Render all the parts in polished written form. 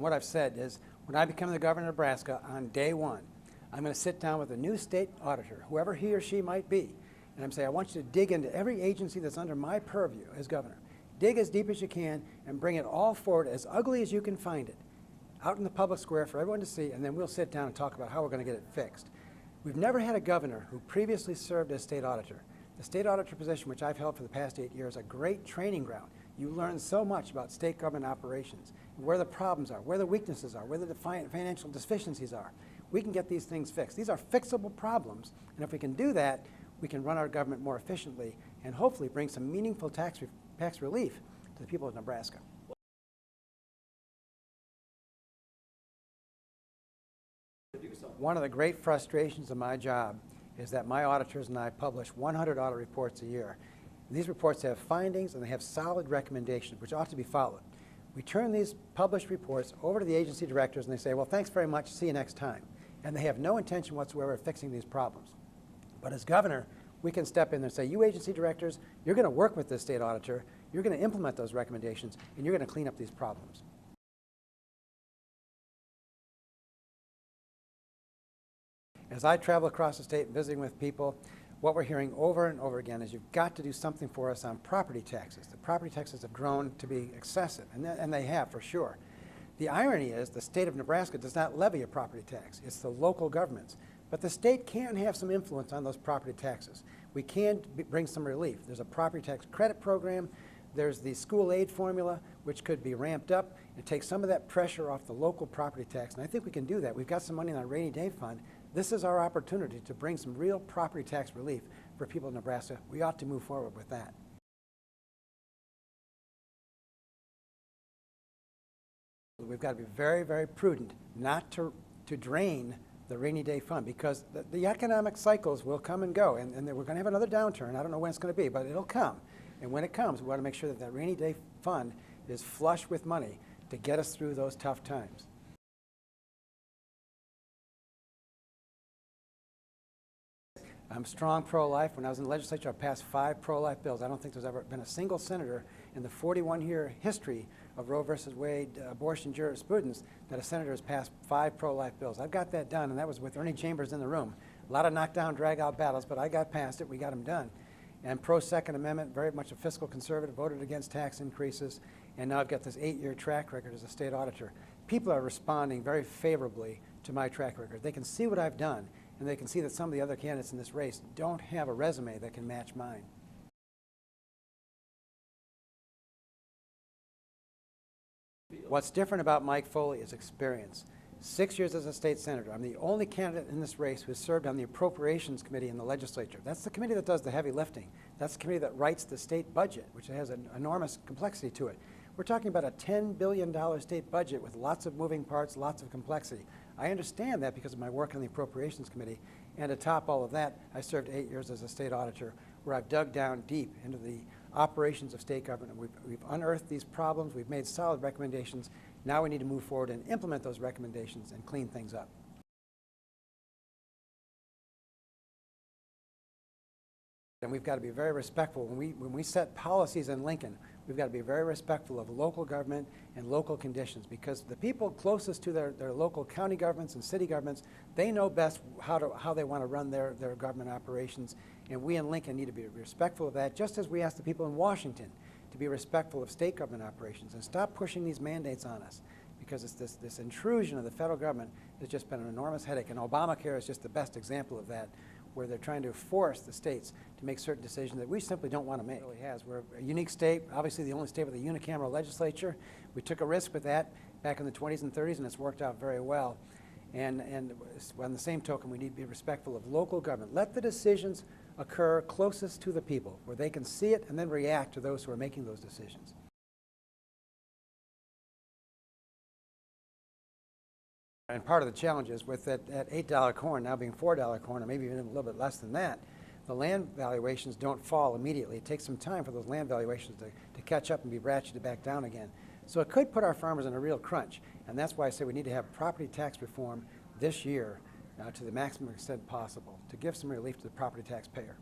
And what I've said is, when I become the governor of Nebraska on day one, I'm going to sit down with a new state auditor, whoever he or she might be, and I'm saying, I want you to dig into every agency that's under my purview as governor. Dig as deep as you can and bring it all forward, as ugly as you can find it, out in the public square for everyone to see, and then we'll sit down and talk about how we're going to get it fixed. We've never had a governor who previously served as state auditor. The state auditor position, which I've held for the past 8 years, is a great training ground. You learn so much about state government operations, where the problems are, where the weaknesses are, where the financial deficiencies are. We can get these things fixed. These are fixable problems, and if we can do that, we can run our government more efficiently and hopefully bring some meaningful tax relief to the people of Nebraska. One of the great frustrations of my job is that my auditors and I publish 100 audit reports a year. And these reports have findings and they have solid recommendations which ought to be followed. We turn these published reports over to the agency directors and they say, well, thanks very much, see you next time. And they have no intention whatsoever of fixing these problems. But as governor, we can step in and say, you agency directors, you're going to work with this state auditor, you're going to implement those recommendations, and you're going to clean up these problems. As I travel across the state visiting with people, what we're hearing over and over again is you've got to do something for us on property taxes. The property taxes have grown to be excessive, and they have for sure. The irony is the state of Nebraska does not levy a property tax. It's the local governments. But the state can have some influence on those property taxes. We can bring some relief. There's a property tax credit program. There's the school aid formula, which could be ramped up and take some of that pressure off the local property tax. And I think we can do that. We've got some money in our rainy day fund. This is our opportunity to bring some real property tax relief for people in Nebraska. We ought to move forward with that. We've got to be very, very prudent not to drain the rainy day fund, because the economic cycles will come and go, and we're going to have another downturn. I don't know when it's going to be, but it'll come. And when it comes, we want to make sure that that rainy day fund is flush with money to get us through those tough times. I'm strong pro-life. When I was in the legislature, I passed 5 pro-life bills. I don't think there's ever been a single senator in the 41-year history of Roe versus Wade abortion jurisprudence that a senator has passed 5 pro-life bills. I've got that done, and that was with Ernie Chambers in the room. A lot of knockdown, drag-out battles, but I got past it. We got them done. And pro-Second Amendment, very much a fiscal conservative, voted against tax increases, and now I've got this 8-year track record as a state auditor. People are responding very favorably to my track record. They can see what I've done, and they can see that some of the other candidates in this race don't have a resume that can match mine. What's different about Mike Foley is experience. 6 years as a state senator. I'm the only candidate in this race who has served on the Appropriations Committee in the legislature. That's the committee that does the heavy lifting. That's the committee that writes the state budget, which has an enormous complexity to it. We're talking about a $10 billion state budget with lots of moving parts, lots of complexity. I understand that because of my work on the Appropriations Committee, and to top all of that, I served 8 years as a state auditor where I've dug down deep into the operations of state government. We've unearthed these problems, we've made solid recommendations. Now we need to move forward and implement those recommendations and clean things up. And we've got to be very respectful. When we set policies in Lincoln, we've got to be very respectful of local government and local conditions, because the people closest to their local county governments and city governments, they know best how they want to run their government operations. And we in Lincoln need to be respectful of that, just as we ask the people in Washington to be respectful of state government operations and stop pushing these mandates on us, because it's this intrusion of the federal government has just been an enormous headache. And Obamacare is just the best example of that, where they're trying to force the states to make certain decisions that we simply don't want to make. It really has. We're a unique state, obviously the only state with a unicameral legislature. We took a risk with that back in the 20s and 30s, and it's worked out very well. And on the same token, we need to be respectful of local government. Let the decisions occur closest to the people, where they can see it and then react to those who are making those decisions. And part of the challenge is with that $8 corn now being $4 corn, or maybe even a little bit less than that, the land valuations don't fall immediately. It takes some time for those land valuations to catch up and be ratcheted back down again. So it could put our farmers in a real crunch, and that's why I say we need to have property tax reform this year to the maximum extent possible to give some relief to the property tax payer.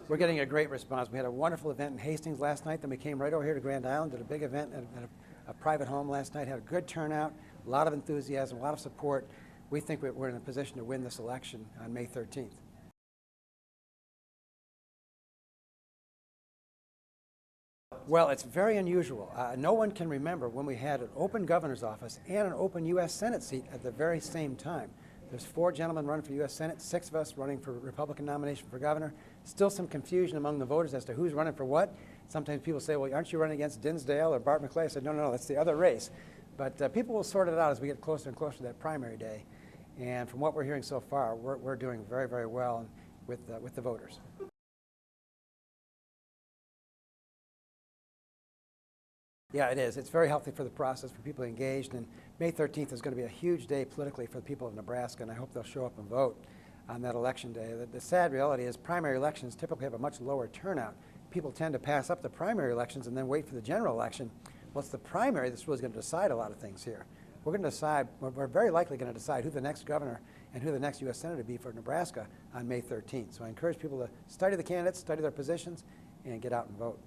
We're getting a great response. We had a wonderful event in Hastings last night, then we came right over here to Grand Island, did a big event at a private home last night, had a good turnout, a lot of enthusiasm, a lot of support. We think we're in a position to win this election on May 13th. Well, it's very unusual. No one can remember when we had an open governor's office and an open U.S. Senate seat at the very same time. There's 4 gentlemen running for U.S. Senate, 6 of us running for Republican nomination for governor. Still some confusion among the voters as to who's running for what. Sometimes people say, well, aren't you running against Dinsdale or Bart McClay? I said, no, that's the other race. But people will sort it out as we get closer and closer to that primary day. And from what we're hearing so far, we're doing very, very well with the voters. Yeah, it is. It's very healthy for the process, for people engaged, and May 13th is going to be a huge day politically for the people of Nebraska, and I hope they'll show up and vote on that election day. The sad reality is primary elections typically have a much lower turnout. People tend to pass up the primary elections and then wait for the general election. Well, it's the primary that's really going to decide a lot of things here. We're very likely going to decide who the next governor and who the next U.S. Senator be for Nebraska on May 13th. So I encourage people to study the candidates, study their positions, and get out and vote.